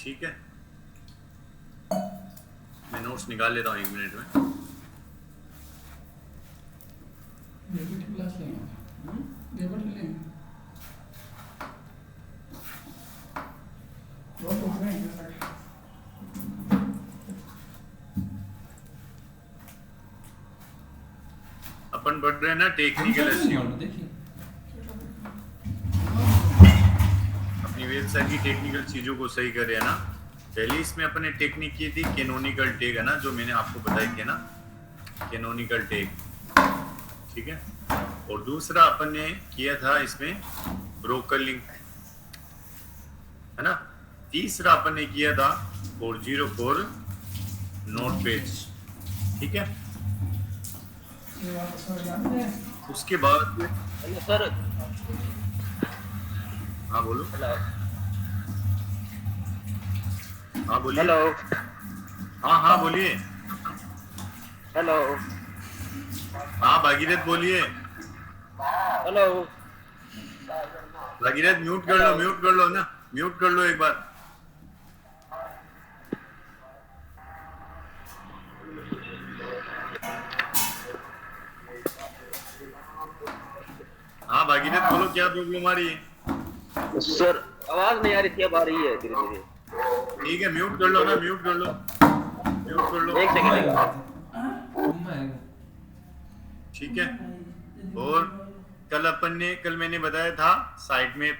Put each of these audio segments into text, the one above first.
ठीक है, मैं नोट्स निकाल लेता हूँ 1 मिनट में। क्लास लेंगे, पेपर लेंगे, बहुत हो गए हैं। अपन पढ़ रहे हैं ना टेक्निकल एसईओ, देखिए अपनी वेबसाइट की टेक्निकल चीजों को सही कर रहे हैं ना। पहले इसमें अपने टेक्निक की थी कैनोनिकल टैग, है ना, जो मैंने आपको बताई थी ना, कैनोनिकल टैग, ठीक है। और दूसरा अपन ने किया था इसमें ब्रोकर लिंक, है ना। तीसरा अपन ने किया था 404 नोट पेज, ठीक है। उसके बाद हेलो सर। हाँ बोलो। हेलो। हाँ बोलिए। हेलो। हाँ हाँ बोलिए। हेलो। हाँ भागीरथ बोलिए। हेलो। भागीरथ म्यूट कर लो, म्यूट कर लो ना, म्यूट कर लो एक बार। हाँ भागीरथ बोलो, क्या प्रॉब्लम आ रही है? सर आवाज नहीं आ रही थी, अब आ रही है धीरे धीरे। ठीक है, म्यूट कर लो ना, म्यूट कर लो, म्यूट कर लो। एक सेकंड। ठीक है। और कल मैंने बताया था साइट में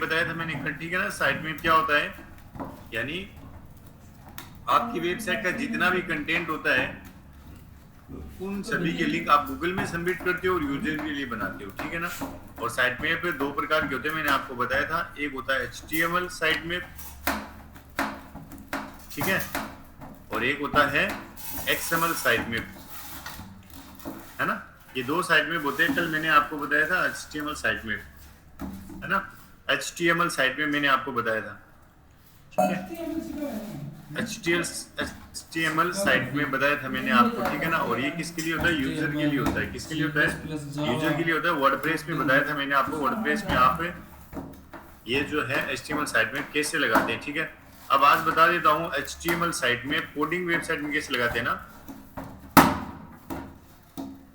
बताया था मैंने कल, ठीक है ना। साइट में क्या होता है, यानी आपकी वेबसाइट का जितना भी कंटेंट होता है उन सभी के लिंक आप गूगल में सबमिट करते हो और यूजर के लिए बनाते हो, ठीक है ना। और साइट मैप पे 2 प्रकार के होते हैं, मैंने आपको बताया था। एक होता है HTML साइट मैप, ठीक है, और एक होता है XML साइट मैप, है ना। ये 2 साइट मैप होते हैं। कल मैंने आपको बताया था HTML साइट मैप, है ना। HTML साइट मैप मैंने आपको बताया था, ठीक है। HTML साइट में बताया था मैंने आपको, ठीक है ना। और ये किसके लिए होता है? यूजर के लिए होता है। किसके लिए होता है? यूजर के लिए होता है। वर्डप्रेस में बताया था मैंने आपको, वर्डप्रेस में आप ये जो है HTML साइट में कैसे लगाते हैं, ठीक है। अब आज बता देता हूँ HTML साइट में, कोडिंग वेबसाइट में कैसे लगाते हैं ना,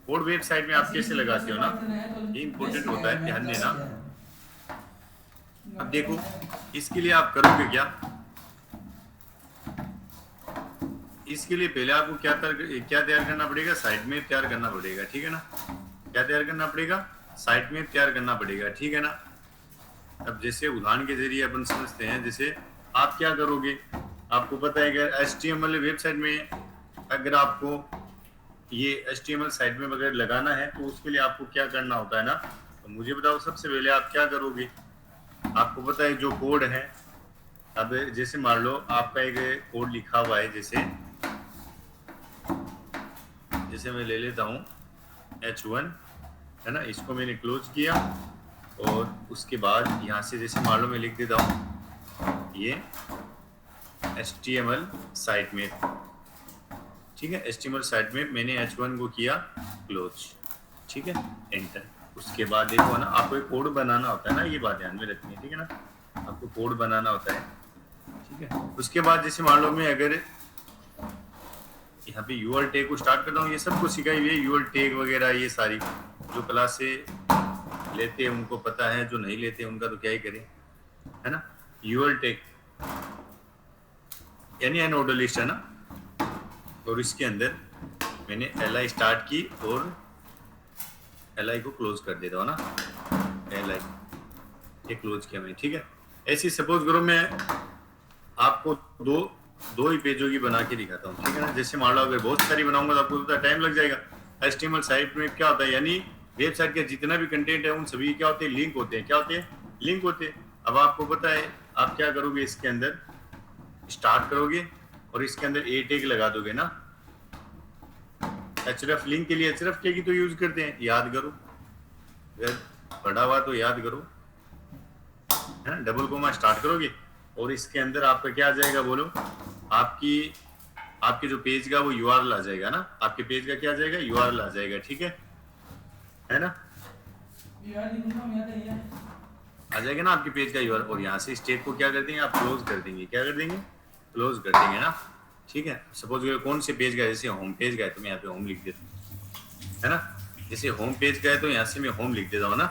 कोड वेबसाइट में आप कैसे लगाते हो ना, ये इंपॉर्टेंट होता है, ध्यान देना। अब देखो, इसके लिए आप करोगे क्या, इसके लिए पहले आपको क्या तैयार करना पड़ेगा? साइट में तैयार करना पड़ेगा, ठीक है ना। क्या तैयार करना पड़ेगा? साइट में तैयार करना पड़ेगा, ठीक है ना। अब जैसे उदाहरण के जरिए अपन समझते हैं, जैसे आप क्या करोगे, आपको पता है कि HTML वेबसाइट में अगर आपको ये HTML साइट में अगर लगाना है तो उसके लिए आपको क्या करना होता है ना, तो मुझे बताओ सबसे पहले आप क्या करोगे। आपको पता है जो कोड है, अब जैसे मान लो आपका एक कोड लिखा हुआ है, जैसे मैं ले लेता हूँ H1, है ना, इसको मैंने क्लोज किया और उसके बाद यहाँ से जैसे मान लो मैं लिख देता हूँ ये HTML साइट में, ठीक है। HTML साइट में मैंने H1 को किया क्लोज, ठीक है, एंटर। उसके बाद देखो ना, आपको एक कोड बनाना होता है ना, ये बात ध्यान में रखनी है, ठीक है ना, आपको कोड बनाना होता है, ठीक है। उसके बाद जैसे मान लो मैं अगर यहाँ पे यूआरएल टैग को स्टार्ट करता हूँ, ये सबको सिखाई हुई है यूआरएल टैग वगैरह, ये सारी जो क्लास से लेते हैं उनको पता है, जो नहीं लेते उनका तो क्या ही करें, है ना। यूआरएल टैग यानी एन ऑर्डर लिस्ट, है ना। और इसके अंदर मैंने li स्टार्ट की और li को क्लोज कर देता हूँ ना, li ये क्लोज किया मैंने, ठीक है। ऐसे सपोज करो मैं आपको दो ही पेजों की बना के दिखाता हूँ, ठीक है ना। जैसे मान लो अगर बहुत सारी बनाऊंगा तो आपको उतना टाइम लग जाएगा। HTML साइट में क्या होता है, यानी वेबसाइट के जितना भी कंटेंट है उन सभी क्या होते हैं, लिंक होते हैं। क्या होते हैं? लिंक होते हैं। अब आपको पता है आप क्या करोगे, इसके अंदर स्टार्ट करोगे और इसके अंदर ए टैग लगा दोगे ना। href लिंक के लिए href टैग ही तो यूज करते हैं, याद करो, अगर पढ़ा हुआ तो याद करो, है ना। डबल कोमा स्टार्ट करोगे और इसके अंदर आपका क्या आ जाएगा, बोलो। आपके जो पेज का वो यूआरएल आ जाएगा ना, आपके पेज का क्या आ जाएगा, यूआरएल आ जाएगा, ठीक है ना। आ जाएगा ना आपके पेज का यूआरएल। और यहाँ से इस टैग को क्या कर देंगे आप, क्लोज कर देंगे। क्या कर देंगे, क्लोज कर देंगे ना। ठीक है, सपोज कौन से पेज का, जैसे होम पेज का है तो मैं यहाँ पे होम लिख देता हूँ, है ना। जैसे होम पेज का है तो यहाँ से मैं होम लिख देता हूँ ना,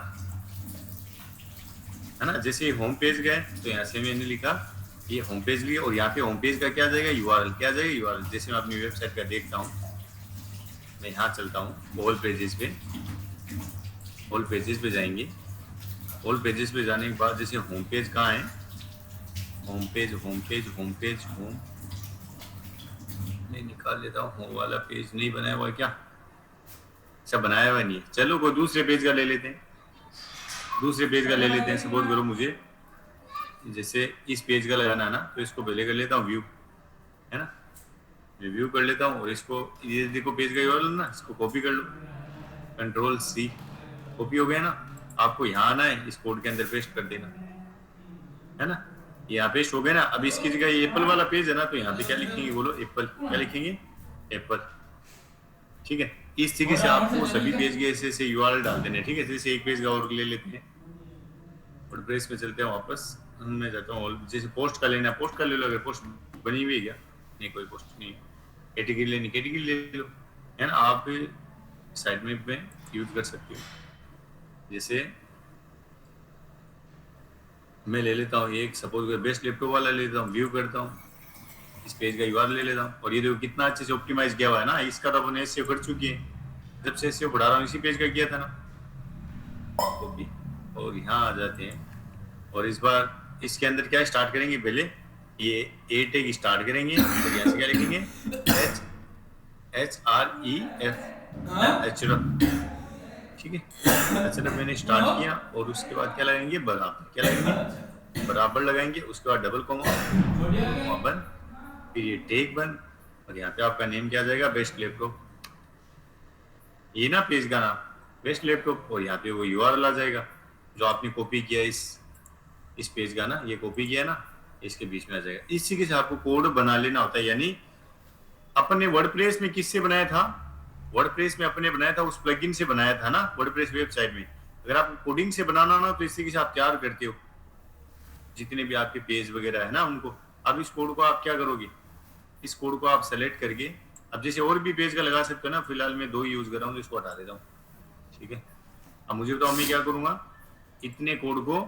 है ना। जैसे होम पेज गए तो यहाँ से मैंने लिखा ये होम पेज लिया, और यहाँ पे होम पेज का क्या जाएगा, यूआरएल। क्या जाएगा, यूआरएल। जैसे मैं अपनी वेबसाइट का देखता हूँ, मैं यहाँ चलता हूँ ऑल पेजेस पे, ऑल पेजेस पे जाएंगे। ऑल पेजेस पे जाने के बाद जैसे होम पेज कहाँ है, home page, home page, home page, home, नहीं निकाल लेता हूँ। होम वाला पेज नहीं बनाया हुआ है क्या, अच्छा बनाया हुआ नहीं है। चलो कोई दूसरे पेज का ले लेते हैं, दूसरे पेज का ले लेते हैं। सपोज करो मुझे जैसे इस पेज का लगाना है ना, तो इसको पहले कर लेता हूँ व्यू, है ना। रिव्यू कर लेता हूँ, और इसको ये देखो पेज का यूआरएल ना, इसको कॉपी कर लो, कंट्रोल सी, कॉपी हो गया ना। आपको यहाँ आना है, इस कोड के अंदर पेस्ट कर देना, है ना। ये यहाँ पेस्ट हो गया ना। अब इसकी जगह ये एप्पल वाला पेज है ना, तो यहाँ पे क्या लिखेंगे, बोलो एप्पल। क्या लिखेंगे, एप्पल। ठीक है, इस तरीके से आपको सभी पेज के ऐसे यूआरएल डाल देने। ठीक है, जैसे एक पेज का और ले लेते हैं, वर्डप्रेस में चलते हैं वापस। मैं जाता हूँ, जैसे पोस्ट का लेना, पोस्ट का ले लो। अगर पोस्ट बनी हुई है क्या, नहीं कोई पोस्ट नहीं। कैटेगरी लेनी, कैटेगरी ले लो, है ना। आप साइड में यूज कर सकते हो। जैसे मैं ले लेता हूँ एक, सपोज बेस्ट लैपटॉप वाला ले लेता हूँ, व्यू करता हूँ, इस पेज का यूआरएल ले लेता हूँ, और ये देखो कितना अच्छे से ऑप्टिमाइज किया हुआ है ना। इसका तो अपन एसईओ कर चुके हैं, जब से एसईओ बढ़ा रहा हूँ इसी पेज का किया था ना, कॉपी। और यहाँ आ जाते हैं, और इस बार इसके अंदर क्या स्टार्ट करेंगे, पहले ये ए टैग स्टार्ट करेंगे, और यहाँ से क्या लिखेंगे, HREF। ठीक है, अच्छा मैंने स्टार्ट किया, और उसके बाद क्या लगाएंगे, बराबर। क्या लगाएंगे, बराबर लगाएंगे। उसके बाद डबल कॉमा बंद, फिर ये टैग बंद, और यहाँ पे आपका नेम क्या आ जाएगा, बेस्ट लैपटॉप। ये ना पेज का नाम बेस्ट लैपटॉप, और यहाँ पे वो यूआरएल आ जाएगा जो आपने कॉपी किया इस पेज का ना, ये कॉपी किया ना, इसके बीच में आ जाएगा। इस तरीके से आपको कोड बना लेना होता है। यानी अपने वर्डप्रेस में किससे बनाया था, वर्डप्रेस में अपने बनाया था उस प्लगइन से बनाया था ना, वर्डप्रेस वेबसाइट में। अगर आपको कोडिंग से बनाना ना, तो इस तरीके से आप तैयार करते हो जितने भी आपके पेज वगैरह है ना उनको। अब इस कोड को आप क्या करोगे, इस कोड को आप सेलेक्ट करके, अब जैसे और भी पेज का लगा सकते हो ना, फिलहाल मैं 2 ही यूज कर रहा हूँ, तो इसको हटा देता हूँ। ठीक है, अब मुझे बताओ मैं क्या करूंगा, इतने कोड को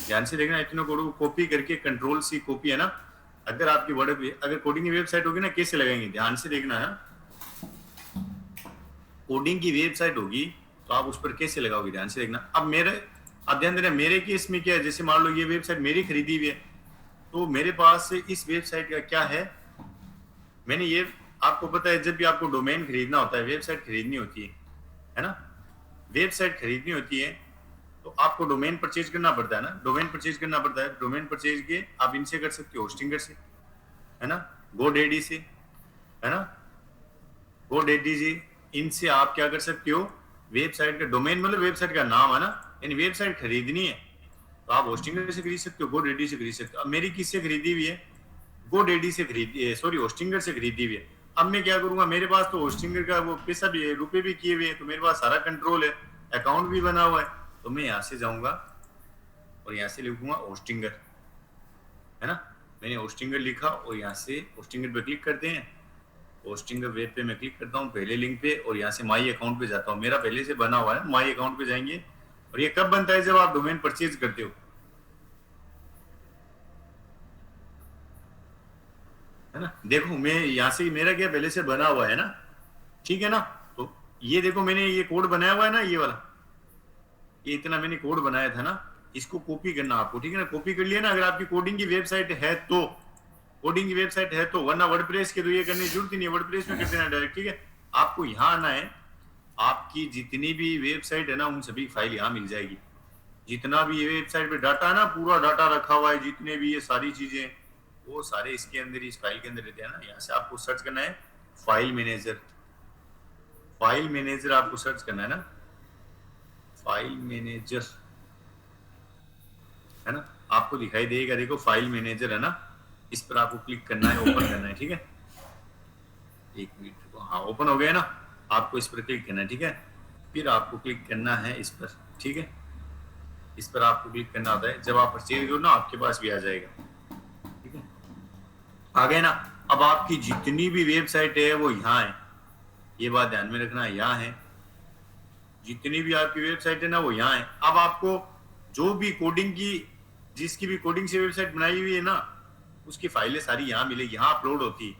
ध्यान से देखना, इतने कोड को कॉपी करके, कंट्रोल सी कॉपी, है ना। अगर आपकी वर्ड अगर कोडिंग की वेबसाइट होगी ना, कैसे लगाएंगे, ध्यान से देखना है। कोडिंग की वेबसाइट होगी तो आप उस पर कैसे लगाओगे, ध्यान से देखना। अब मेरे, आप ध्यान देना, मेरे केस में क्या है, जैसे मान लो ये वेबसाइट मेरी खरीदी हुई है, तो मेरे पास इस वेबसाइट का क्या है, मैंने ये, आपको पता है जब भी आपको डोमेन खरीदना होता है, वेबसाइट खरीदनी होती है ना, वेबसाइट खरीदनी होती है, तो आपको डोमेन परचेज करना पड़ता है ना, डोमेन परचेज करना पड़ता है। डोमेन परचेज के आप इनसे कर सकते हो, होस्टिंगर से, है ना, GoDaddy से, है ना, GoDaddy से, इनसे आप क्या कर सकते हो, वेबसाइट का डोमेन मतलब वेबसाइट का नाम, है ना। यानी वेबसाइट खरीदनी है तो आप होस्टिंगर से खरीद सकते हो, GoDaddy से खरीद सकते हो। अब मेरी किससे खरीदी हुई है, GoDaddy से खरीदी, सॉरी होस्टिंगर से खरीदी हुई है। अब मैं क्या करूंगा, मेरे पास तो होस्टिंगर का वो पैसा भी है, रुपए भी किए हुए हैं, तो मेरे पास सारा कंट्रोल है, अकाउंट भी बना हुआ है। तो मैं यहाँ से जाऊंगा और यहाँ से लिखूंगा होस्टिंगर, है ना। मैंने होस्टिंगर लिखा, और यहाँ से होस्टिंगर पे क्लिक करते हैं, होस्टिंगर वेब पे मैं क्लिक करता हूँ पहले लिंक पे, और यहाँ से माई अकाउंट पे जाता हूँ। मेरा पहले से बना हुआ है, माई अकाउंट पे जाएंगे। और ये कब बनता है, जब आप डोमेन परचेज करते हो, है ना। देखो मैं यहाँ से, मेरा क्या पहले से बना हुआ है ना, ठीक है ना। तो ये देखो मैंने ये कोड बनाया हुआ है ना, ये वाला, ये इतना मैंने कोड बनाया था ना, इसको कॉपी करना आपको, ठीक है ना। कॉपी कर लिया ना, अगर आपकी कोडिंग की वेबसाइट है तो, कोडिंग की वेबसाइट है तो, वरना वर्डप्रेस के तो ये करने की जरूरत ही नहीं है, वर्डप्रेस में कर देना डायरेक्ट। ठीक है, आपको यहाँ आना है, आपकी जितनी भी वेबसाइट है ना, उन सभी फाइल यहाँ मिल जाएगी। जितना भी ये वेबसाइट पे डाटा है ना, पूरा डाटा रखा हुआ है, जितने भी ये सारी चीजें, वो सारे इसके अंदर, इस फाइल के अंदर रहते हैं ना। यहाँ से आपको सर्च करना है फाइल मैनेजर, फाइल मैनेजर आपको सर्च करना है ना, फाइल मैनेजर, है ना। आपको दिखाई देगा, देखो फाइल मैनेजर है ना, इस पर आपको क्लिक करना है, ओपन करना है। ठीक है, एक मिनट, हाँ ओपन हो गया ना, आपको इस पर क्लिक करना है। ठीक है, फिर आपको क्लिक करना है इस पर, ठीक है। इस पर आपको क्लिक करना होता है। जब आप परचेज करो ना आपके पास भी आ जाएगा, ठीक है। आ गए ना। अब आपकी जितनी भी वेबसाइट है वो यहाँ है, ये बात ध्यान में रखना, यहाँ है। जितनी भी आपकी वेबसाइट है ना वो यहाँ है। अब आपको जो भी कोडिंग की, जिसकी भी कोडिंग से वेबसाइट बनाई हुई है ना, उसकी फाइलें सारी यहाँ मिलेगी, यहाँ अपलोड होती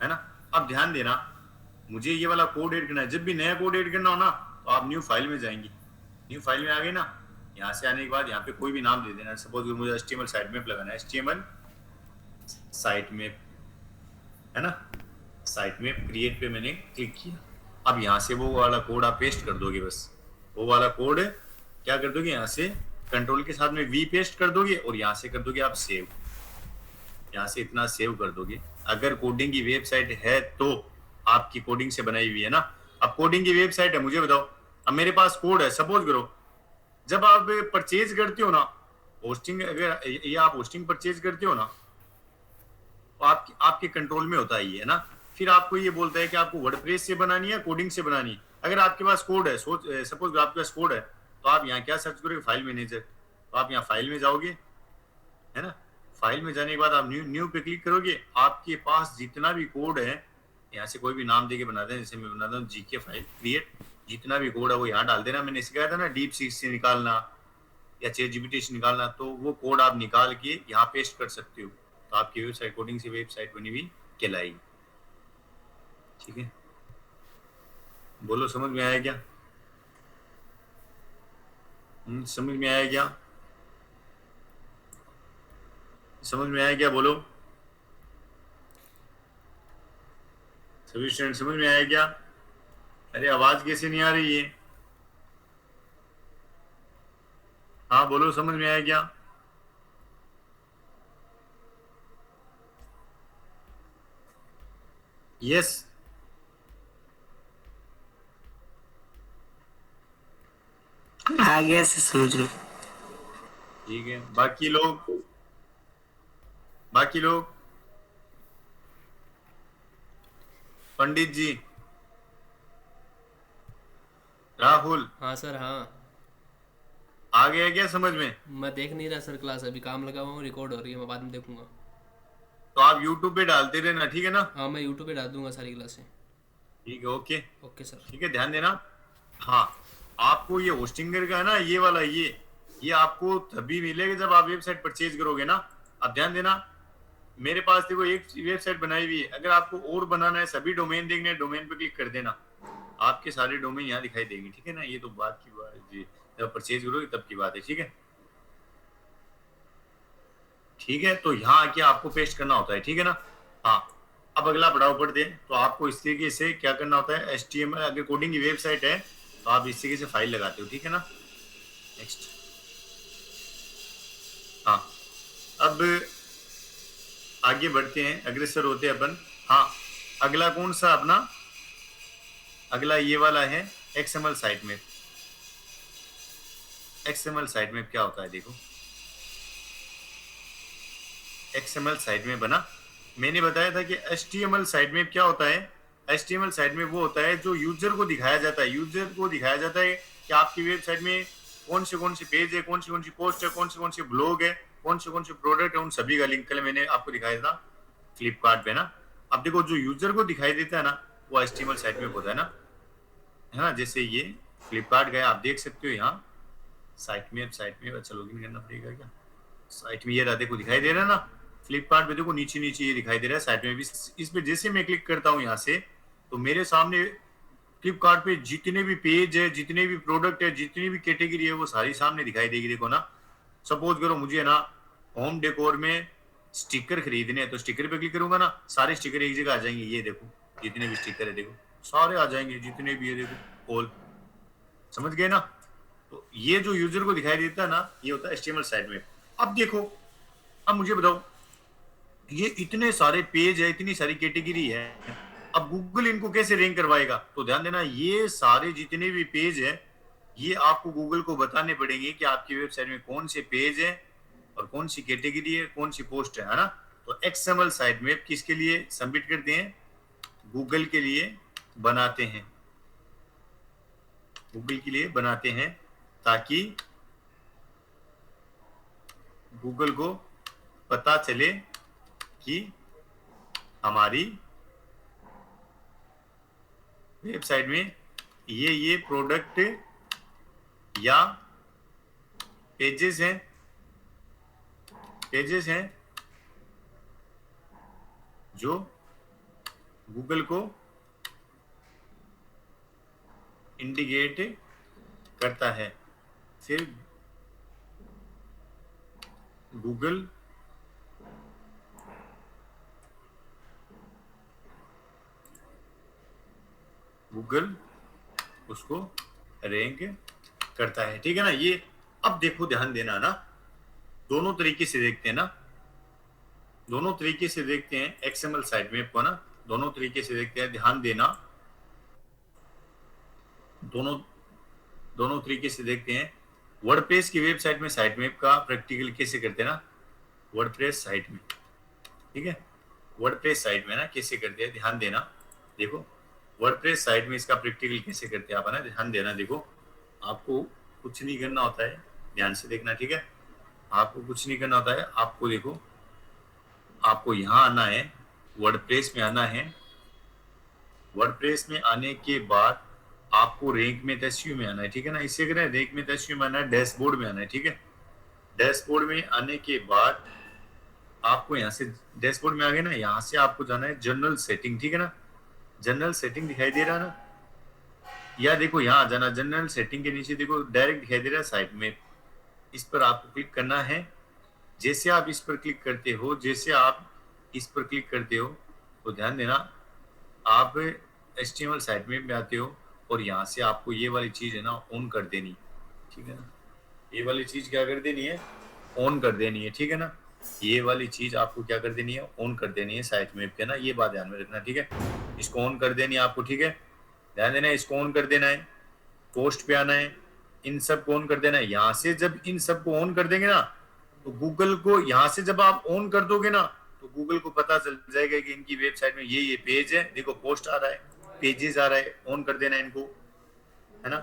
है ना। अब ध्यान देना, मुझे ये वाला कोड ऐड करना है। जब भी नया कोड ऐड करना हो ना तो आप न्यू फाइल में जाएंगे। न्यू फाइल में आ गए ना, यहाँ से आने के बाद यहाँ पे कोई भी नाम दे देना। सपोज मुझे HTML साइट मैप लगाना है, HTML साइट मैप, है ना। साइट मैप क्रिएट पे मैंने क्लिक किया। अब यहाँ से वो वाला कोड आप पेस्ट कर दोगे, बस वो वाला कोड क्या कर दोगे, यहाँ से कंट्रोल के साथ में V पेस्ट कर दोगे और यहाँ से कर दोगे आप सेव। यहाँ से इतना सेव कर दोगे। अगर कोडिंग की वेबसाइट है तो आपकी कोडिंग से बनाई हुई है ना। अब कोडिंग की वेबसाइट है, मुझे बताओ, अब मेरे पास कोड है, सपोज करो जब आप परचेज करते हो ना होस्टिंग, अगर ये आप होस्टिंग परचेज करते हो ना तो आपके कंट्रोल में होता है ये, है ना। फिर आपको ये बोलता है कि आपको वर्डप्रेस से बनानी है, कोडिंग से बनानी है। अगर आपके पास कोड है, सपोज आपके पास कोड है, तो आप यहाँ क्या सर्च करोगे, फाइल मैनेजर। तो आप यहाँ फाइल में जाओगे, है ना। फाइल में जाने के बाद आप न्यू पे क्लिक करोगे। आपके पास जितना भी कोड है, यहाँ से कोई भी नाम देके बनाते हैं, जैसे मैं बनाता हूँ GK फाइल क्रिएट। जितना भी कोड है वो यहाँ डाल देना। मैंने सिखाया था ना डीप सीक से निकालना या ChatGPT से निकालना, तो वो कोड आप निकाल के यहाँ पेस्ट कर सकते हो। तो आपकी वेबसाइट कोडिंग से वेबसाइट बनी हुई कहलाएगी, ठीक है। बोलो समझ में आया क्या? समझ में आया क्या? समझ में आया क्या? बोलो सभी स्टूडेंट, समझ में आया क्या? अरे आवाज कैसे नहीं आ रही है? हाँ बोलो, समझ में आया क्या? यस। आ गया से समझ लो। ठीक है, बाकी लोग, बाकी लोग, पंडित जी, राहुल, हाँ सर हाँ। आ गया क्या समझ में? मैं देख नहीं रहा सर क्लास, अभी काम लगा हुआ हूँ, रिकॉर्ड हो रही है, मैं बाद में देखूंगा। तो आप YouTube पे डालते रहना, ठीक है ना। हाँ मैं यूट्यूब पे डाल दूंगा सारी क्लासें। ठीक है, ओके ओके सर। ठीक है, ध्यान देना। हाँ, आपको ये होस्टिंगर का है ना, ये वाला ये आपको तभी मिलेगा जब आप वेबसाइट परचेज करोगे ना। अब ध्यान देना, मेरे पास देखो एक वेबसाइट बनाई हुई है। अगर आपको और बनाना है, सभी डोमेन देखने, डोमेन पे क्लिक कर देना, आपके सारे डोमेन यहाँ दिखाई देंगे, ठीक है ना। ये तो बात की बात जी, जब परचेज करोगे तब की बात है, ठीक है। ठीक है, तो यहाँ आके आपको पेस्ट करना होता है, ठीक है ना। हाँ, अब अगला पड़ाव पढ़ते हैं। तो आपको इस तरीके से क्या करना होता है, HTML अगर कोडिंग की वेबसाइट है तो आप इस तरीके से फाइल लगाते हो, ठीक है ना। नेक्स्ट। हाँ, अब आगे बढ़ते हैं, अग्रसर होते हैं अपन। हाँ, अगला कौन सा अपना, अगला ये वाला है XML site map. XML site map क्या होता है देखो। XML साइट में बना, मैंने बताया था कि HTML साइट मैप क्या होता है। HTML साइट में वो होता है जो यूजर को दिखाया जाता है। यूजर को दिखाया जाता है कि आपकी वेबसाइट में कौन से पेज है, कौन सी पोस्ट है, कौन से ब्लॉग है, कौन से प्रोडक्ट है, उन सभी का लिंक कल मैंने आपको दिखाया था फ्लिपकार्ट पे ना। अब देखो, जो यूजर को दिखाई देता है ना वो HTML साइट मैप होता है ना, है ना। जैसे ये फ्लिपकार्ट गया, आप देख सकते हो यहाँ साइट मैप। अच्छा लॉगिन करना पड़ेगा क्या? साइट में ये रहा, देखो दिखाई दे रहा है ना। फ्लिपकार्ट पे देखो नीचे ये दिखाई दे रहा है साइट में भी। इस पे जैसे मैं क्लिक करता हूँ यहाँ से, तो मेरे सामने फ्लिपकार्ट पे जितने भी पेज है, जितने भी प्रोडक्ट है, जितनी भी कैटेगरी है, वो सारी सामने दिखाई देगी। देखो ना, सपोज करो मुझे ना होम डेकोर में स्टिकर खरीदने हैं, तो स्टिकर पे क्लिक करूंगा ना, सारे स्टिकर एक जगह आ जाएंगे। ये देखो जितने भी स्टिकर है, देखो सारे आ जाएंगे, जितने भी है देखो ऑल। समझ गए ना। तो ये जो यूजर को दिखाई देता है ना, ये होता है HTML साइट में। अब देखो, अब मुझे बताओ, ये इतने सारे पेज है, इतनी सारी कैटेगरी है, अब गूगल इनको कैसे रैंक करवाएगा? तो ध्यान देना, ये सारे जितने भी पेज है, ये आपको गूगल को बताने पड़ेंगे कि आपकी वेबसाइट में कौन से पेज है और कौन सी कैटेगरी है, कौन सी पोस्ट है ना। तो XML साइट मैप किसके लिए सबमिट करते हैं? गूगल के लिए बनाते हैं, गूगल के लिए बनाते हैं, ताकि गूगल को पता चले कि हमारी वेबसाइट में ये प्रोडक्ट या पेजेस हैं जो गूगल को इंडिकेट करता है। फिर गूगल उसको रैंक करता है। ठीक है ना। ये अब देखो, ध्यान देना ना, दोनों तरीके से देखते हैं ना, दोनों तरीके से देखते हैं एक्सएमएल साइट मैप को ना, दोनों तरीके से देखते हैं। ध्यान देना, दोनों तरीके से देखते हैं। वर्डप्रेस की वेबसाइट में साइट मैप का प्रैक्टिकल कैसे करते हैं ना, वर्डप्रेस साइट में, ठीक है, वर्डप्रेस साइट में ना कैसे करते हैं, ध्यान देना। देखो वर्डप्रेस साइट में इसका प्रैक्टिकल कैसे करते हैं आप, है ना, ध्यान देना। देखो आपको कुछ नहीं करना होता है, ध्यान से देखना, ठीक है। आपको कुछ नहीं करना होता है, आपको देखो, आपको यहाँ आना है, वर्डप्रेस में आना है। वर्डप्रेस में आने के बाद आपको रैंक में एसईओ में आना है, ठीक है ना। इससे करें, रैंक में एसईओ में आना है, डैशबोर्ड में आना है, ठीक है। डैशबोर्ड में आने के बाद आपको यहाँ से, डैशबोर्ड में आ गए ना, यहाँ से आपको जाना है जनरल सेटिंग, ठीक है ना। जनरल सेटिंग दिखाई दे रहा है ना, या देखो यहाँ आ जाना, जनरल सेटिंग के नीचे देखो डायरेक्ट दिखाई दे रहा है साइट में, इस पर आपको क्लिक करना है। जैसे आप इस पर क्लिक करते हो, जैसे आप इस पर क्लिक करते हो तो ध्यान देना, आप HTML साइट में आते हो और यहाँ से आपको ये वाली चीज है ना ऑन कर देनी, ठीक है ना। ये वाली चीज क्या कर देनी है, ऑन कर देनी है, ठीक है ना। ये वाली चीज आपको क्या कर देनी है, ऑन कर देनी है साइट मैप के ना, ये बात ध्यान में रखना, ठीक है। इसको ऑन कर देनी है आपको, ठीक है, ध्यान देना, इसको ऑन कर देना है। पोस्ट पे आना है, इन सब को ऑन कर देना है। यहाँ से जब इन सब को ऑन कर देंगे ना तो गूगल को, यहाँ से जब आप ऑन कर दोगे ना तो गूगल को पता चल जाएगा कि इनकी वेबसाइट में ये पेज है, देखो पोस्ट आ रहा है, पेजेस आ रहा है, ऑन कर देना है इनको, है ना।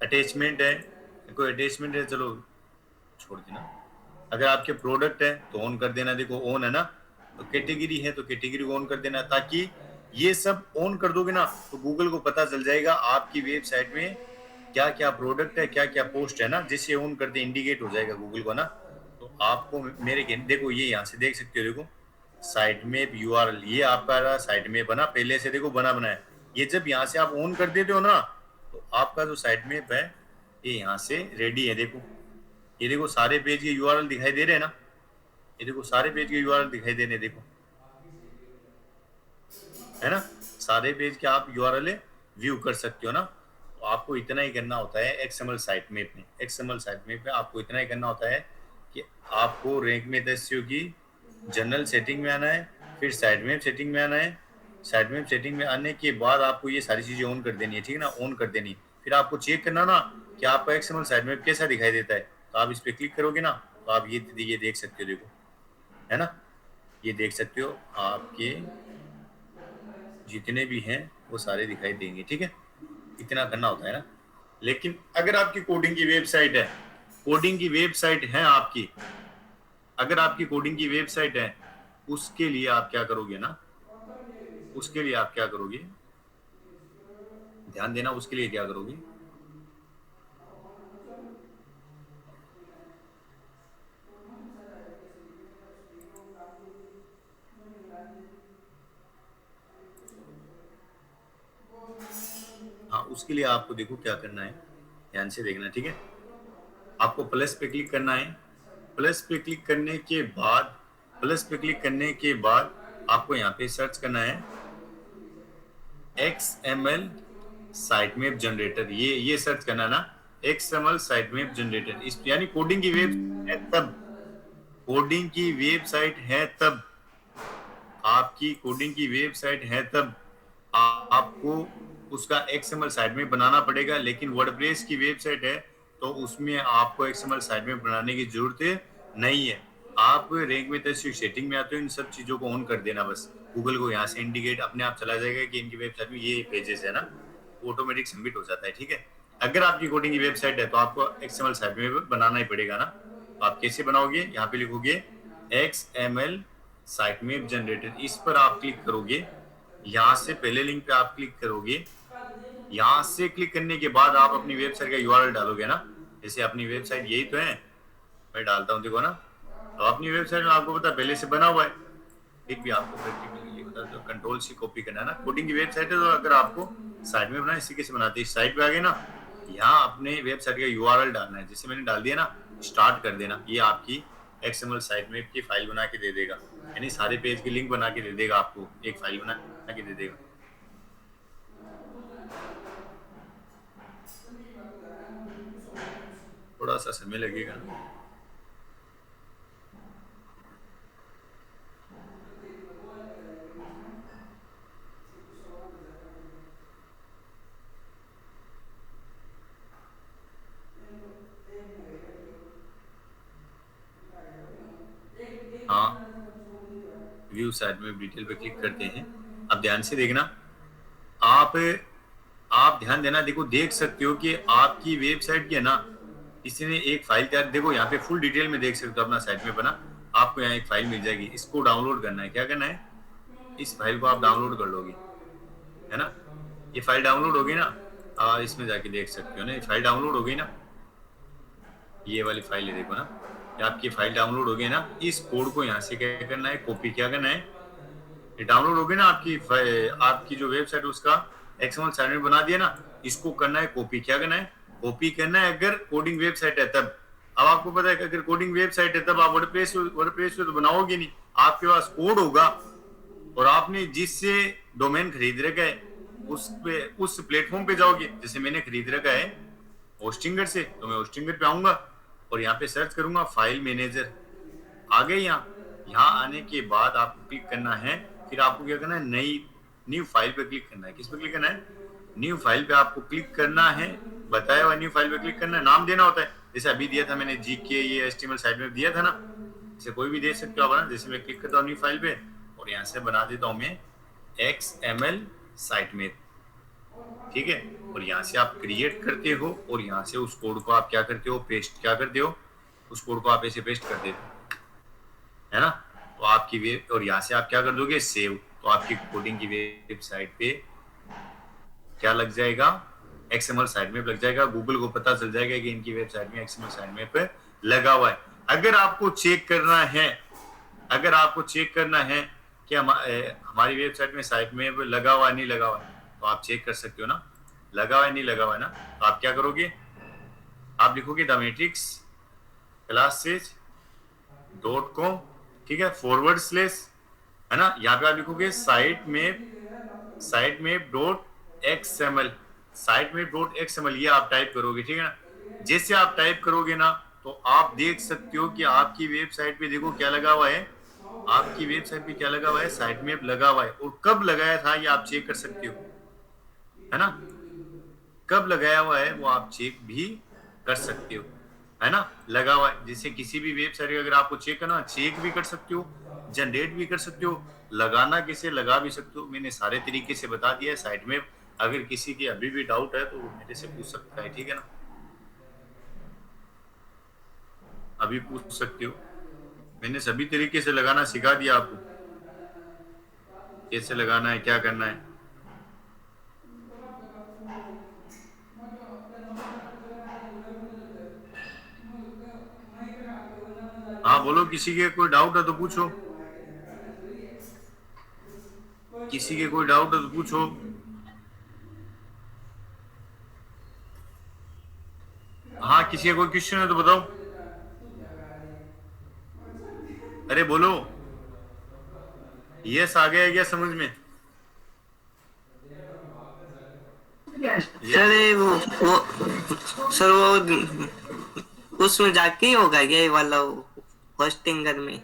अटैचमेंट है, कोई अटैचमेंट है, चलो छोड़ देना। अगर आपके प्रोडक्ट है तो ऑन कर देना, देखो ऑन है ना। तो कैटेगरी है तो कैटेगरी को ऑन कर देना, ताकि ये सब ऑन कर दोगे ना तो गूगल को पता चल जाएगा आपकी वेबसाइट में क्या क्या प्रोडक्ट है, क्या क्या पोस्ट है ना। जैसे ऑन करते इंडिकेट हो जाएगा गूगल को ना। तो आपको मेरे देखो, ये यहाँ से देख सकते हो, देखो साइट मैप URL, ये आपका साइट मैप बना पहले से, देखो बना बनाया। ये जब यहाँ से आप ऑन कर देते हो ना तो आपका जो साइट मैप है ये यहाँ से रेडी है। देखो ये देखो सारे पेज के URL दिखाई दे रहे हैं ना, ये देखो सारे पेज के URL दिखाई दे रहे हैं, देखो, है ना। सारे पेज के आप URL व्यू कर सकते हो ना। तो आपको इतना ही करना होता है XML साइट मैप में, XML साइट मैप में आपको इतना ही करना होता है कि आपको रैंक में एसईओ की जनरल सेटिंग में आना है, फिर साइट मैप सेटिंग में आना है। साइट मैप सेटिंग में आने के बाद आपको ये सारी चीजें ऑन कर देनी है, ठीक है ना, ऑन कर देनी। फिर आपको चेक करना ना कि आपका XML साइट मैप कैसा दिखाई देता है। तो आप इस पर क्लिक करोगे ना तो आप ये देख सकते हो, देखो, है ना, ये देख सकते हो, आपके जितने भी हैं वो सारे दिखाई देंगे, ठीक है। इतना करना होता है ना। लेकिन अगर आपकी कोडिंग की वेबसाइट है, कोडिंग की वेबसाइट है आपकी, अगर आपकी कोडिंग की वेबसाइट है, उसके लिए आप क्या करोगे ना, उसके लिए आप क्या करोगे, ध्यान देना, उसके लिए क्या करोगे, हाँ, उसके लिए आपको देखो क्या करना है, ध्यान से देखना, ठीक है। आपको प्लस पे क्लिक करना है। प्लस पे क्लिक करने के बाद, प्लस पे क्लिक करने के बाद आपको यहाँ पे सर्च करना है XML साइट मैप जनरेटर, ये सर्च करना ना, XML साइट मैप जनरेटर। इस यानी कोडिंग की वेब है तब, कोडिंग की वेबसाइट है तब, आपकी कोडिंग की वेबसाइट है तब आपको उसका XML साइट में बनाना पड़ेगा। लेकिन वर्डप्रेस की वेबसाइट है तो उसमें आपको XML साइट में बनाने की जरूरत नहीं है। आप रैंक में सेटिंग में आते हो, इन सब चीजों को ऑन कर देना बस। गूगल को यहाँ से इंडिकेट अपने आप चला जाएगा कि इनकी वेबसाइट में ये पेजेस है ना, ऑटोमेटिक सबमिट हो जाता है, ठीक है। अगर आपकी कोडिंग की वेबसाइट है तो आपको एक्सएमएल साइट में बनाना ही पड़ेगा ना। तो आप कैसे बनाओगे, यहाँ पे लिखोगे XML साइट मैप जनरेटर, इस पर आप क्लिक करोगे। यहाँ से पहले लिंक पे आप क्लिक करोगे। यहाँ से क्लिक करने के बाद आप अपनी वेबसाइट का यूआरएल डालोगे ना। जैसे अपनी वेबसाइट यही तो है, मैं डालता हूँ, देखो ना। तो अपनी वेबसाइट में आपको पता पहले से बना हुआ है। एक भी आपको प्रैक्टिकली बता दो, कंट्रोल सी कॉपी करना है ना। कोडिंग की वेबसाइट है तो अगर आपको साइट में बनाना, इसी कैसे बनाते हैं, साइट पे आ गए ना, यहाँ अपने वेबसाइट का यूआरएल डालना है। जैसे मैंने डाल दिया ना, स्टार्ट कर देना। ये आपकी एक्सएमएल साइट में की फाइल बना के दे देगा, यानी सारे पेज की लिंक बना के दे देगा, आपको एक फाइल बना के दे देगा। थोड़ा सा समय लगेगा। हाँ, व्यू साइट में डिटेल पे क्लिक करते हैं। अब ध्यान से देखना, आप ध्यान देना। देखो, देख सकते हो कि आपकी वेबसाइट की है ना, किसी ने एक फाइल तैयार, देखो यहाँ पे फुल डिटेल में देख सकते हो अपना साइट में बना। आपको यहाँ एक फाइल मिल जाएगी, इसको डाउनलोड करना है। क्या करना है, इस फाइल को आप डाउनलोड कर लोगे, है ना। ये फाइल डाउनलोड होगी ना, इसमें जाके देख सकते हो ना, ये फाइल डाउनलोड हो गई ना, ये वाली फाइल है, देखो ना, ये आपकी फाइल डाउनलोड हो गई ना। इस कोड को यहाँ से क्या करना है, कॉपी। क्या करना है, ये डाउनलोड हो गई ना आपकी जो वेबसाइट, उसका एक्सएमएल साइट में बना दिया ना, इसको करना है कॉपी। क्या करना है, कॉपी करना है। अगर कोडिंग वेबसाइट है तब। अब आपको पता है कि अगर कोडिंग वेबसाइट है तब आप वर्डप्रेस पे तो बनाओगे नहीं, आपके पास कोड होगा और आपने जिससे डोमेन खरीद रखा है उस प्लेटफॉर्म पे जाओगे। जैसे मैंने खरीद रखा है होस्टिंगर से, तो मैं होस्टिंगर पे आऊंगा और यहाँ पे सर्च करूंगा फाइल मैनेजर। आ गए यहाँ आने के बाद आपको क्लिक करना है। फिर आपको क्या करना है, न्यू फाइल पे क्लिक करना है। किस पे क्लिक करना है, न्यू फाइल पे आपको क्लिक करना है। बताया हुआ न्यू फाइल पे क्लिक करना है, नाम देना होता है। जैसे अभी दिया था मैंने जीके, ये HTML साइट में दिया था ना, जैसे कोई भी दे सकते हो आप ना। जैसे मैं क्लिक करता हूँ न्यू फाइल पे और यहाँ से बना देता हूँ मैं XML साइट में, ठीक है। और यहाँ से आप क्रिएट करते हो और यहाँ से उस कोड को आप क्या करते हो, पेस्ट। क्या करते हो, उस कोड को आप ऐसे पेस्ट कर देते हो, है ना। तो आपकी वेब, और यहाँ से आप क्या कर दोगे, सेव। तो आपकी कोडिंग की वेबसाइट पे क्या लग जाएगा, XML साइट में लग जाएगा। गूगल को पता चल जाएगा कि इनकी वेबसाइट में XML साइट में पे लगा हुआ है। अगर आपको चेक करना है कि हमारी वेबसाइट में साइट में लगा हुआ है नहीं लगा हुआ है, तो आप चेक कर सकते हो ना, लगा हुआ है नहीं लगा हुआ है ना। तो आप क्या करोगे, आप लिखोगे द मैट्रिक्स classes.com, ठीक है, /, है ना। यहाँ पे आप लिखोगे साइट मैप .xml, ये आप टाइप करोगे, ठीक है ना। जैसे आप टाइप करोगे ना, तो आप देख सकते हो कि आपकी वेबसाइट पे देखो क्या लगा हुआ है, आपकी वेबसाइट पे क्या लगा हुआ है, साइट मैप लगा हुआ है। और कब लगाया था ये आप चेक कर सकते हो, है ना। कब लगाया हुआ है वो आप चेक भी कर सकते हो, है ना। लगा हुआ है, जैसे किसी भी वेबसाइट अगर आपको चेक करना, चेक भी कर सकते हो, जनरेट भी कर सकते हो, लगाना कैसे लगा भी सकते हो। मैंने सारे तरीके से बता दिया है साइट में। अगर किसी की अभी भी डाउट है तो वो मेरे से पूछ सकता है, ठीक है ना, अभी पूछ सकते हो। मैंने सभी तरीके से लगाना सिखा दिया आपको, कैसे लगाना है, क्या करना है। हाँ बोलो, किसी के कोई डाउट है तो पूछो, किसी के कोई डाउट है तो पूछो। हाँ, किसी का कोई क्वेश्चन है तो बताओ, अरे बोलो। यस आ गया क्या समझ में? सर वो उसमें जाके ही होगा क्या ये वाला होस्टिंगर में?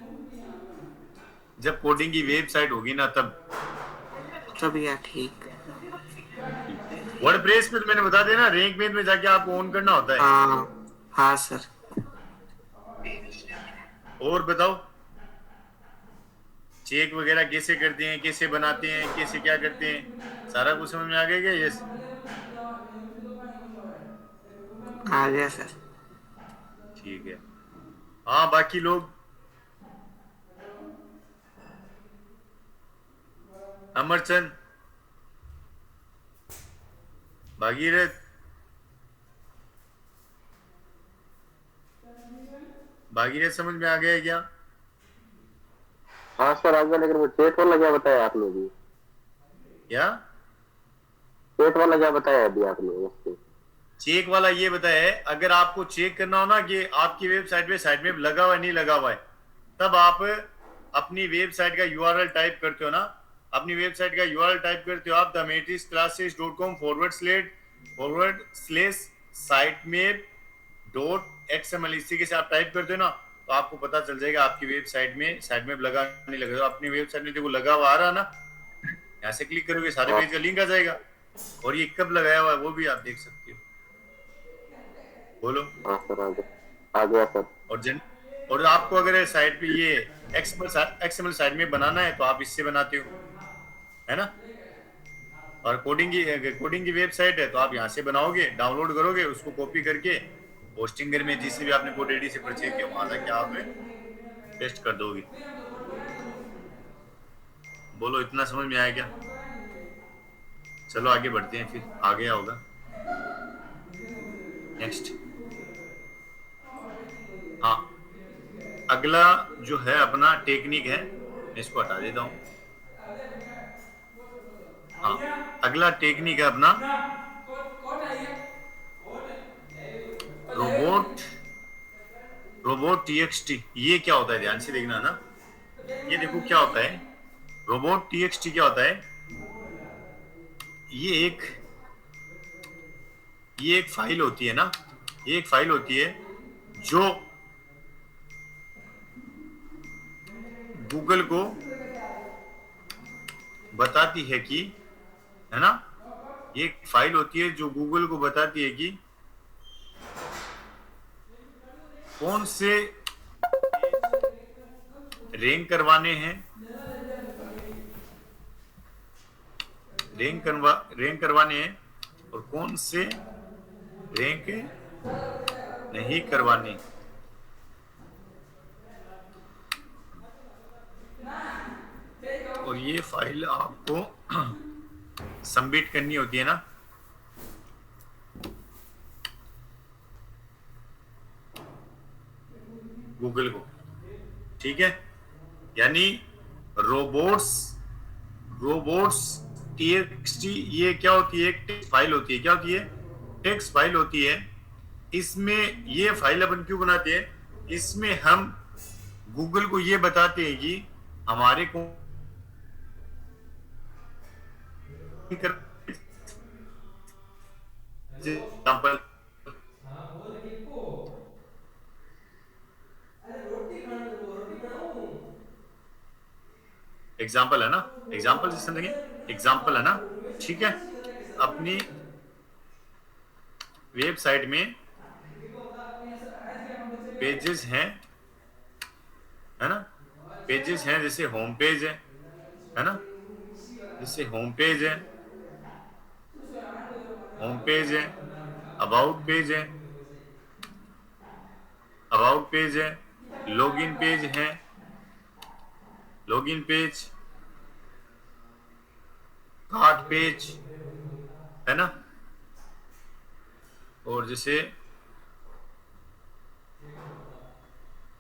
जब कोडिंग की वेबसाइट होगी ना तब यार ठीक। वर्डप्रेस पे तो मैंने बता दिया ना, रैंक पेज में जाके आपको ऑन करना होता है। हाँ सर। और बताओ, चेक वगैरह कैसे करते हैं, कैसे बनाते हैं, कैसे क्या करते हैं, सारा कुछ समझ में आ गया क्या? यस, आ गया सर। ठीक है। हाँ बाकी लोग, अमरचंद, भागीरथ, भागीरथ समझ में आ गया है क्या? हाँ सर आ गया, लेकिन वो चेक वाला क्या बताया आपने अभी? क्या चेक वाला क्या बताया अभी आपने उसको? चेक वाला ये बताया है, अगर आपको चेक करना हो ना कि आपकी वेबसाइट पे साइड में लगा हुआ है नहीं लगा हुआ है, तब आप अपनी वेबसाइट का यूआरएल टाइप करते हो ना, अपनी वेबसाइट का यूआरएल टाइप करते हो आप themetriceclasses.com/sitemape.xml, इस तरीके से आप टाइप करते हो ना, तो आपको पता चल जाएगा आपकी वेबसाइट में साइड में लगा नहीं लगा। तो अपनी वेबसाइट में देखो लगा हुआ आ रहा ना, यहाँ से क्लिक करोगे सारे पेज का लिंक आ जाएगा, और ये कब लगाया हुआ है वो भी आप देख सकते हो। बोलो। हाँ सर आ गया सर। और आपको अगर साइट पे ये एक्सएमएल साइट में बनाना है तो आप इससे बनाते हो, है ना। और कोडिंग की वेबसाइट है तो आप यहाँ से बनाओगे, डाउनलोड करोगे, उसको कॉपी करके होस्टिंगर में जिससे भी आपने कोड रेडी से परचेज किया वहां जाके आप पेस्ट कर दोगे। बोलो इतना समझ में आया क्या? चलो आगे बढ़ते हैं, फिर आ गया होगा। नेक्स्ट। हाँ अगला जो है अपना टेक्निक है, मैं इसको हटा देता हूँ। हाँ अगला टेक्निक है अपना रोबोट टीएक्सटी। ये क्या होता है ध्यान से देखना ना, ये देखो क्या होता है रोबोट टीएक्सटी। क्या होता है, ये एक फाइल होती है ना, ये एक फाइल होती है जो गूगल को बताती है कि, है ना, ये एक फाइल होती है जो गूगल को बताती है कि कौन से रैंक करवाने हैं, रैंक करवाने हैं और कौन से रैंक नहीं करवाने। और ये फाइल आपको सबमिट करनी होती है ना, गूगल को, ठीक है। यानी रोबोट्स टीएक्सटी ये क्या होती है, एक टेक्स्ट फाइल होती है। क्या होती है? टेक्स्ट फाइल होती है। इसमें ये फाइल अपन क्यों बनाते हैं, इसमें हम गूगल को ये बताते हैं कि हमारे को एग्जाम्पल है ना, एग्जाम्पल से समझेंगे, एग्जाम्पल है ना, ठीक है। अपनी वेबसाइट में पेजेस हैं, है ना, पेजेस हैं, जैसे होम पेज है ना, जैसे होम पेज है, अबाउट पेज है, लॉगिन पेज, कार्ट पेज, है ना। और जैसे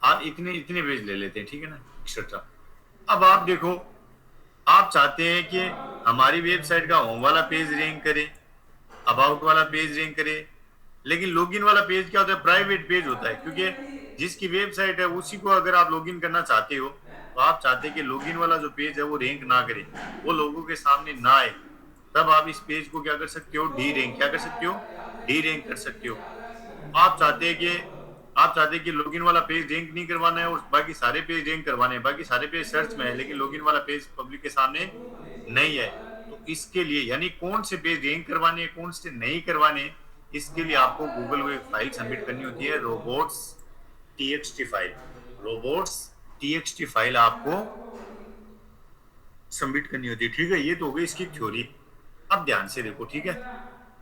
आप इतने पेज ले लेते हैं, ठीक है ना, एक्सेट्रा। अब आप देखो, आप चाहते हैं कि हमारी वेबसाइट का होम वाला पेज रैंक करे, अबाउट वाला पेज रैंक करे, लेकिन लॉगिन वाला पेज क्या होता है, प्राइवेट पेज होता है, क्योंकि जिसकी वेबसाइट है उसी को अगर आप लॉगिन करना चाहते हो तो आप चाहते हैं कि लॉगिन वाला जो पेज है वो रैंक ना करे, वो लोगों के सामने ना आए। तब आप इस पेज को क्या कर सकते हो, डी रैंक कर सकते हो। आप चाहते हैं कि लॉगिन वाला पेज रैंक नहीं करवाना है और बाकी सारे पेज रैंक करवाने हैं, बाकी सारे पेज सर्च में है लेकिन लॉगिन वाला पेज पब्लिक के सामने नहीं है। तो इसके लिए यानी कौन से पेज रैंक करवाने हैं, कौन से नहीं करवाने, इसके लिए आपको गूगल को एक फाइल सबमिट करनी होती है, रोबोट्स टीएक्सटी फाइल आपको सबमिट करनी होती है, ठीक है। ये तो हो गई इसकी थ्योरी। अब ध्यान से देखो, ठीक है।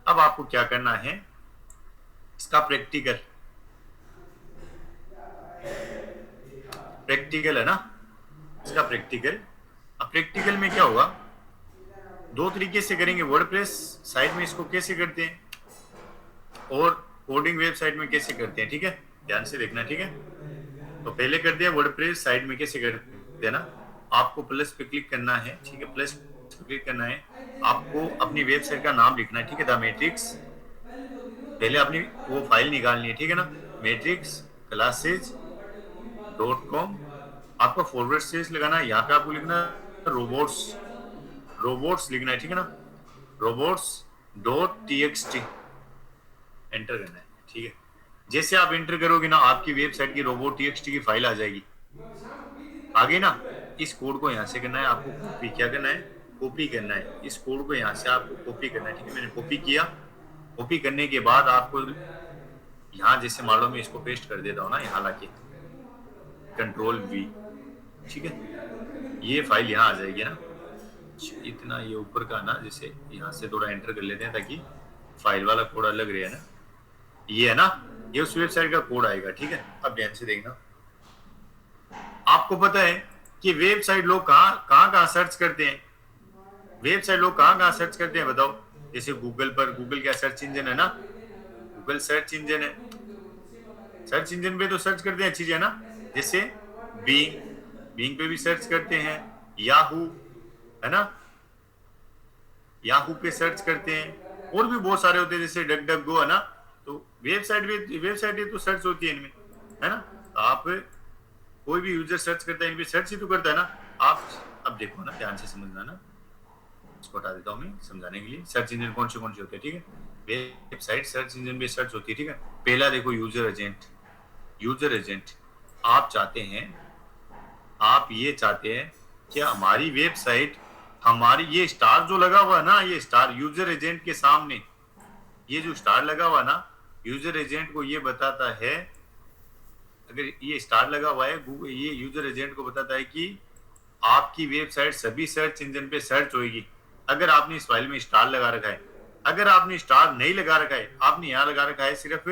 अब आपको क्या करना है, इसका प्रैक्टिकल है ना, इसका प्रैक्टिकल। अब प्रैक्टिकल में क्या होगा, दो तरीके से करेंगे। वर्डप्रेस साइट में इसको कैसे करते हैं और कोडिंग वेबसाइट में कैसे करते हैं, ठीक है, ध्यान से देखना, ठीक है। तो पहले कर दिया वर्डप्रेस साइट में कैसे करते हैं ना, आपको प्लस पे क्लिक करना है, ठीक है, प्लस पे क्लिक करना है, आपको अपनी वेबसाइट का नाम लिखना है, ठीक है, द मैट्रिक्स। पहले अपनी वो फाइल निकालनी है, ठीक है ना, मैट्रिक्स क्लासेज .com। आपका फॉरवर्ड स्लैश लगाना है, यहाँ पे आपको लिखना है रोबोट्स लिखना है, ठीक है ना, robots.txt एंटर करना है, ठीक है। जैसे आप एंटर करोगे ना, आपकी वेबसाइट की robot.txt की फाइल आ जाएगी। आगे ना इस कोड को यहाँ से करना है, आपको कॉपी क्या करना है, कॉपी करना है, इस कोड को यहाँ से आपको कॉपी करना है, ठीक है। मैंने कॉपी किया, कॉपी करने के बाद आपको यहाँ जैसे मान लो मैं इसको पेस्ट कर देता हूँ ना, यहाँ लाके Ctrl+V, ठीक है, ये फाइल यहाँ आ जाएगी ना। इतना ये ऊपर का ना, जैसे यहाँ से थोड़ा एंटर कर लेते हैं ताकि फाइल वाला कोड अलग रहे ना, ये है ना, ये उस वेबसाइट का कोड आएगा, ठीक है। अब ध्यान से देखना, आपको पता है कि वेबसाइट लोग कहाँ सर्च करते हैं, वेबसाइट लोग कहाँ सर्च करते हैं बताओ। जैसे गूगल पर, गूगल क्या सर्च इंजन है ना, गूगल सर्च इंजन है, सर्च इंजन पे तो सर्च करते हैं चीजें ना, जैसे बिंग पे भी सर्च करते हैं, याहू है ना, याहू पे सर्च करते हैं, और भी बहुत सारे होते हैं जैसे डक डक गो है ना। तो वेबसाइट तो सर्च होती है इनमें, है ना। तो आप कोई भी यूजर सर्च करता है, इनमें सर्च ही तो करता है ना। आप अब देखो ना, ध्यान से समझना ना, इसको हटा देता हूँ मैं समझाने के लिए। सर्च इंजन कौन से होते हैं, ठीक है, वेबसाइट सर्च इंजन पे सर्च होती है, ठीक है। पहला देखो यूजर एजेंट। आप चाहते हैं, आप ये चाहते हैं कि हमारी वेबसाइट, हमारी ये स्टार जो लगा हुआ है ना, ये स्टार यूजर एजेंट के सामने, ये जो स्टार लगा हुआ ना, यूजर एजेंट को ये बताता है, अगर ये स्टार लगा हुआ है, ये यूजर एजेंट को बताता है कि आपकी वेबसाइट सभी सर्च इंजन पे सर्च होगी अगर आपने इस फाइल में स्टार लगा रखा है। अगर आपने स्टार नहीं लगा रखा है, आपने यहाँ लगा रखा है सिर्फ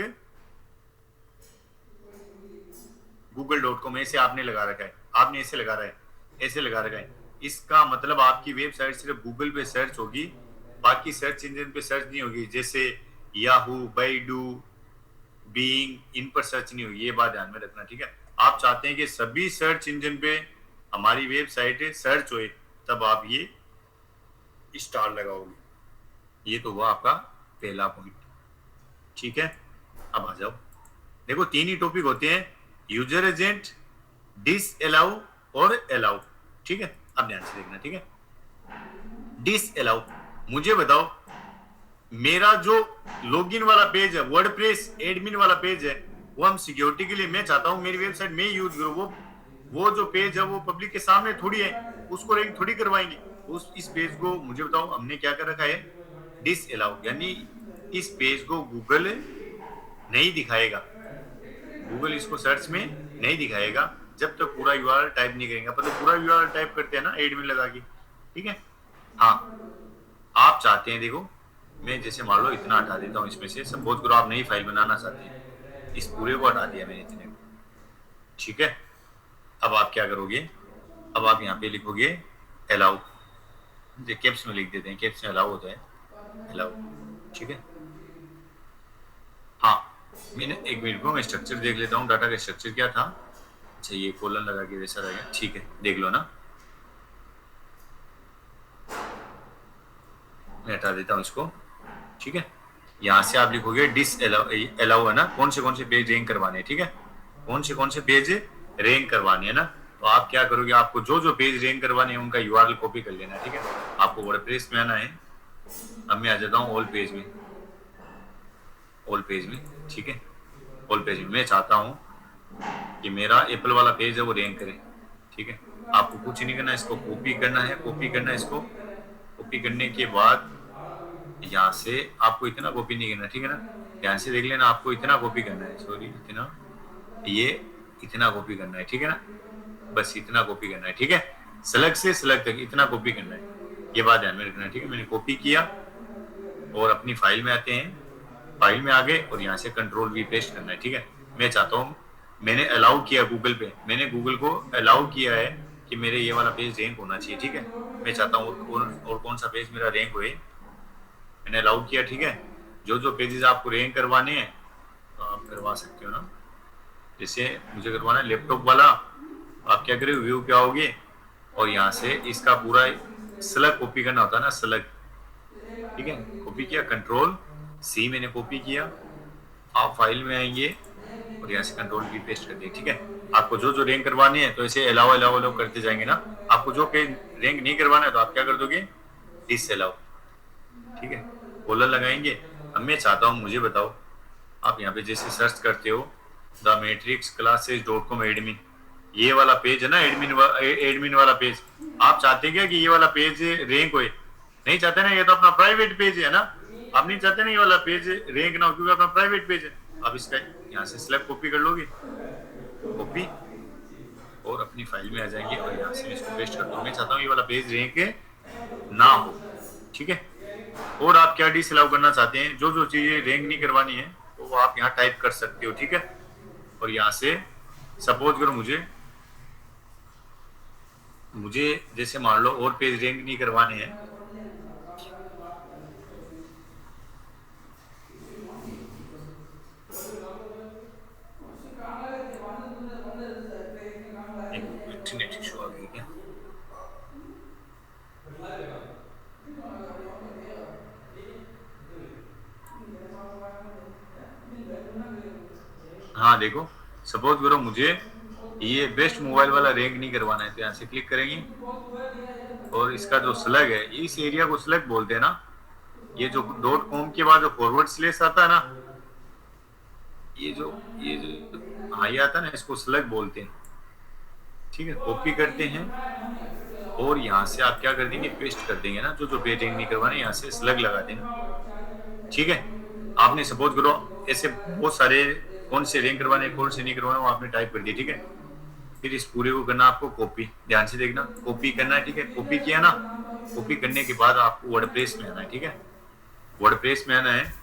google.com, ऐसे आपने लगा रखा है, आपने ऐसे लगा रहा है, ऐसे लगा रखा है, इसका मतलब आपकी वेबसाइट सिर्फ गूगल पे सर्च होगी, बाकी सर्च इंजन पे सर्च नहीं होगी। जैसे याहू, बैडू, बीइंग, इन पर सर्च नहीं होगी, ये बात ध्यान में रखना, ठीक है। आप चाहते हैं कि सभी सर्च इंजन पे हमारी वेबसाइट सर्च होए, तब आप ये स्टार लगाओगे। ये तो हुआ आपका पहला पॉइंट, ठीक है। अब आ जाओ, देखो तीन ही टॉपिक होते हैं, यूजर एजेंट, डिसअलाउ और अलाउ, ठीक है। अब ध्यान से देखना, ठीक है। डिसअलाउ, मुझे बताओ मेरा जो लॉगिन वाला पेज है, वर्डप्रेस एडमिन वाला पेज है, वो हम सिक्योरिटी के लिए मैं चाहता हूं मेरी वेबसाइट में यूज करूं, वो जो पेज है वो पब्लिक के सामने थोड़ी है, उसको रैंक थोड़ी करवाएंगे। इस पेज को मुझे बताओ हमने क्या कर रखा है, डिसअलाउ, यानी इस पेज को गूगल नहीं दिखाएगा, गूगल इसको सर्च में नहीं दिखाएगा जब तक पूरा यूआरएल टाइप नहीं करेंगे। पर तो पूरा यूआरएल टाइप करते हैं ना एडमिन लगा के, ठीक है। हाँ, आप चाहते हैं, देखो मैं जैसे मान लो इतना हटा देता हूँ इसमें से, सपोज करो आप नई फाइल बनाना चाहते हैं, इस पूरे को हटा दिया मैंने इतने, ठीक है। अब आप क्या करोगे, अब आप यहाँ पे लिखोगे अलाउ, कैप्स में लिख देते हैं, कैप्स में अलाउ होता है, अलाउ, ठीक है। हाँ, मैंने एक मिनट को मैं स्ट्रक्चर देख लेता हूँ, डाटा का स्ट्रक्चर क्या था। अच्छा, ये कोलन लगा के वैसा रहेगा, ठीक है, देख लो ना। मैं हटा देता हूँ इसको, ठीक है। यहाँ से आप लिखोगे डिसअलाउ है ना, कौन से पेज रैंक करवाने हैं, ठीक है, कौन से पेज रैंक करवाने हैं ना। तो आप क्या करोगे, आपको जो पेज रैंक करवाने हैं उनका यूआरएल कॉपी कर लेना, ठीक है। आपको वर्डप्रेस में आना है, अब मैं आ जाता हूँ ऑल पेज में, ठीक है। ऑल पेज में मैं चाहता हूँ कि मेरा एप्पल वाला पेज है वो रैंक करे, ठीक है। आपको कुछ नहीं करना, इसको कॉपी करना है, इसको कॉपी करने के बाद यहाँ से आपको इतना कॉपी नहीं करना, ठीक है ना। ध्यान से देख लेना, आपको इतना कॉपी करना है, सॉरी इतना, ये इतना कॉपी करना है, ठीक है ना, बस इतना कॉपी करना है, ठीक है। स्लग से स्लग तक इतना कॉपी करना है, ये बात ध्यान में रखना है, ठीक है। मैंने कॉपी किया और अपनी फाइल में आते हैं, फाइल में आ गए और यहाँ से कंट्रोल वी पेस्ट करना है। ठीक है, मैं चाहता हूँ, मैंने अलाउ किया गूगल पे, मैंने गूगल को अलाउ किया है कि मेरे ये वाला पेज रैंक होना चाहिए। ठीक है, मैं चाहता हूँ और कौन सा पेज मेरा रैंक होए, मैंने अलाउ किया। ठीक है, जो जो पेजेस आपको रैंक करवाने हैं तो आप करवा सकते हो ना। जैसे मुझे करवाना है लैपटॉप वाला, आप क्या करें, व्यू पे आओगे और यहाँ से इसका पूरा स्लग कॉपी करना होता है ना, स्लग। ठीक है, कॉपी किया, कंट्रोल सी मैंने कॉपी किया, आप फाइल में आएंगे और यहाँ से कंट्रोल वी पेस्ट कर दिया। ठीक है, आपको जो जो रैंक करवानी है तो ऐसे अलाउ अलाउ अलाउ करते जाएंगे ना। आपको जो पेज रैंक नहीं करवाना है तो आप क्या कर दोगे, डिस अलाउ। ठीक है, कॉलर लगाएंगे। अब मैं चाहता हूँ, मुझे बताओ, आप यहाँ पे जैसे सर्च करते हो thematrixclasses.com एडमिन, ये वाला पेज है ना, एडमिन वाला पेज, आप चाहते क्या कि ये वाला पेज रैंक होए? नहीं चाहते ना, ये तो अपना प्राइवेट पेज है ना, आप नहीं चाहते ना ये वाला पेज रैंक ना हो, क्योंकि अपना प्राइवेट पेज है। आप इसका यहाँ से स्लैब कॉपी कर लोगे, कॉपी, और अपनी फाइल में आ जाएंगे और यहाँ से इसको पेस्ट कर दो। मैं चाहता हूँ ये वाला पेज रैंक ना हो। ठीक है, और आप क्या डिसअलाउ करना चाहते हैं, जो जो चीजें रैंक नहीं करवानी है तो वो आप यहाँ टाइप कर सकते हो। ठीक है, और यहाँ से सपोज करो मुझे जैसे मान लो और पेज रैंक नहीं करवाने हैं, इंटरनेट इशू आ गई क्या? हाँ देखो, सपोज करो मुझे ये बेस्ट मोबाइल वाला रैंक नहीं करवाना है, तो यहाँ से क्लिक करेंगे और इसका जो स्लग है, इस एरिया को स्लग बोलते हैं ना, ये जो .com के बाद जो फॉरवर्ड स्लेश आता है ना, ये जो हाँ ये आता है ना, इसको स्लग बोलते हैं। ठीक है, कॉपी करते हैं और यहाँ से आप क्या कर देंगे, पेस्ट कर देंगे ना, जो जो पेज रैंक नहीं करवाने, यहाँ से स्लग लगा देना। ठीक है, आपने सपोज करो ऐसे बहुत सारे कौन से रैंक करवाने कौन से नहीं करवाने वो आपने टाइप कर दिया। ठीक है, फिर इस पूरे को करना आपको कॉपी, ध्यान से देखना, कॉपी करना है। ठीक है, कॉपी किया ना, कॉपी करने के बाद आपको वर्डप्रेस में आना है। ठीक है, वर्डप्रेस में आना है,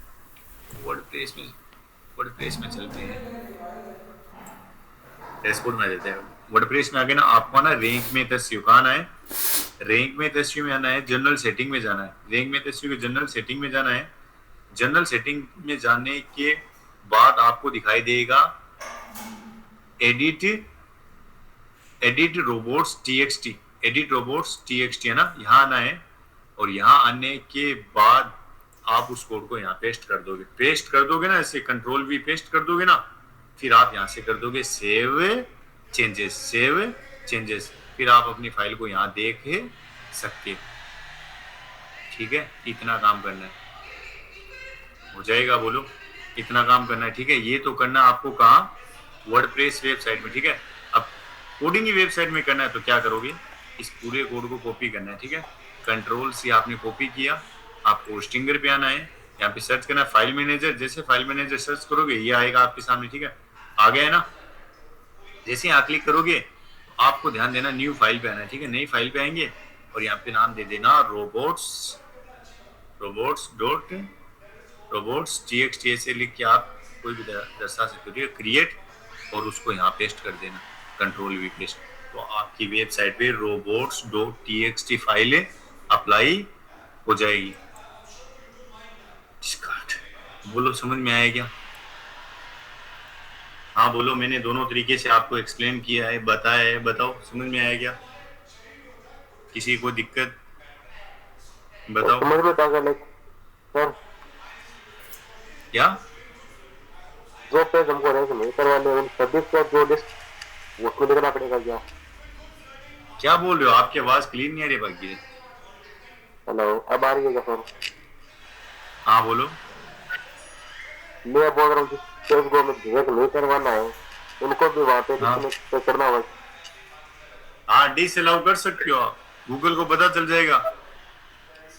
वर्डप्रेस में चलते हैं, डैशबोर्ड में आ जाते हैं। वर्डप्रेस में आगे ना आपको ना रैंक में तस्वीर कहाँ आना है, रैंक में तस्वीर में आना है, जनरल सेटिंग में जाना है, रैंक में तस्वीर के जनरल सेटिंग में जाना है। जनरल सेटिंग में जाने के बाद आपको दिखाई देगा edit robots TXT, edit robots TXT है ना, यहाँ आना है और यहाँ आने के बाद आप उस कोड को यहाँ पेस्ट कर दोगे। पेस्ट कर दोगे ना, ऐसे कंट्रोल वी पेस्ट कर दोगे ना, फिर आप यहाँ से कर दोगे सेव चेंजेस, फिर आप अपनी फाइल को यहाँ देख सकते। ठीक है, इतना काम करना है, हो जाएगा, बोलो इतना काम करना है। ठीक है, ये तो करना आपको कहाँ, वर्डप्रेस वेबसाइट में। ठीक है, अब कोडिंग की वेबसाइट में करना है तो क्या करोगे, इस पूरे कोड को कॉपी करना है। ठीक है, कंट्रोल सी आपने कॉपी किया, आपको होस्टिंगर पे आना है, यहाँ पे सर्च करना है फाइल मैनेजर, जैसे फाइल मैनेजर सर्च करोगे ये आएगा आपके सामने। ठीक है, आ गया है ना, जैसे यहाँ क्लिक करोगे तो आपको ध्यान देना न्यू फाइल पे आना है। ठीक है, नई फाइल पे आएंगे और यहाँ पे नाम दे देना रोबोट्स txt ऐसे लिख के आप कोई भी दर्शा सकते हो, क्रिएट, और उसको यहाँ पेस्ट कर देना, कंट्रोल वी पेस्ट, तो आपकी वेबसाइट पे robots.txt फाइल अप्लाई हो जाएगी। बोलो समझ में आया क्या? हाँ बोलो, मैंने दोनों तरीके से आपको एक्सप्लेन किया है, बताया है, बताओ समझ में आया क्या? किसी को दिक्कत बताओ। समझ में क्या सर, क्या जो पेज हमको रैंक नहीं करवाने उन सभी को जो लिस्ट उसको लिखना पड़ेगा क्या? क्या बोल रहे हो? आपकी आवाज क्लीन नहीं आ रही बाकी। हेलो, अब आ रही है क्या सर? हाँ बोलो। मैं बोल रहा हूँ जिस पेज को हमें रैंक नहीं करवाना है उनको भी वहाँ पे करना होगा। हाँ, डिसअलाउ कर सकते हो आप, गूगल को पता चल जाएगा,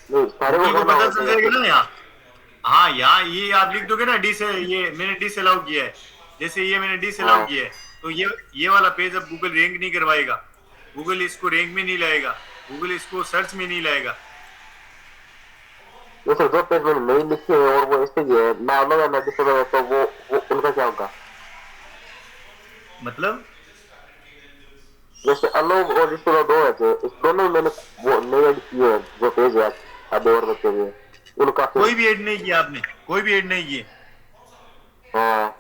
नहीं सारे गूगल को को पता चल जाएगा ना यहाँ। हाँ, यहाँ ये आप लिख दोगे ना, ये मैंने डिसअलाउ किया है, जैसे ये मैंने डिसअलाउ किया है तो ये वाला पेज अब गूगल रैंक नहीं करवाएगा, गूगल इसको रैंक में नहीं लाएगा, गूगल इसको सर्च में नहीं लाएगा। जैसे जो पेज मैंने नहीं लिखे हैं और वो ऐसे ही है ना अलग है ना डिस्प्ले है, तो वो उनका क्या होगा? मतलब जैसे अलग और डिस्प्ले दो है जो इस दोनों मैंने वो नहीं ऐड किए हैं जो पेज है अब और बचे हुए उनका फिर कोई भी ऐड नहीं किया आपने, कोई भी ऐड नहीं किए। हाँ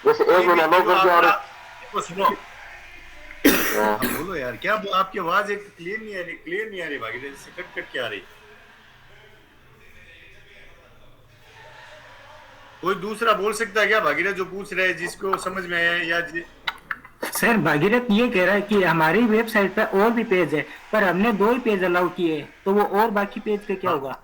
जैसे एक मैंने अलग कर दिया और देखो सुनो, हाँ, आप बोलो यार, क्या आपकी आवाज एक क्लियर नहीं आ रही, क्लियर नहीं आ रही भागीरथ, से कट कट के आ रही। कोई दूसरा बोल सकता है क्या भागीरथ जो पूछ रहे हैं, जिसको समझ में आया या सर भागीरथ ये कह रहा है कि हमारी वेबसाइट पे और भी पेज है पर हमने 2 ही पेज अलाउ किए हैं, तो वो और बाकी पेज का क्या होगा?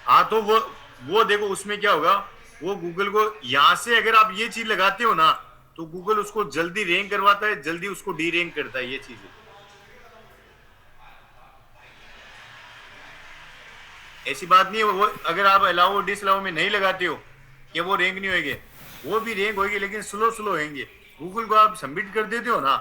हाँ तो वो देखो उसमें क्या होगा, वो गूगल को यहाँ से अगर आप ये चीज लगाते हो ना तो गूगल उसको जल्दी रैंक करवाता है, जल्दी उसको डी रैंक करता है, ये चीज है। ऐसी बात नहीं है, वो अगर आप अलाउ और डिसअलाउ में नहीं लगाते हो कि वो रैंक नहीं होंगे, वो भी रैंक होंगे लेकिन स्लो स्लो होंगे। गूगल को आप सबमिट कर देते हो ना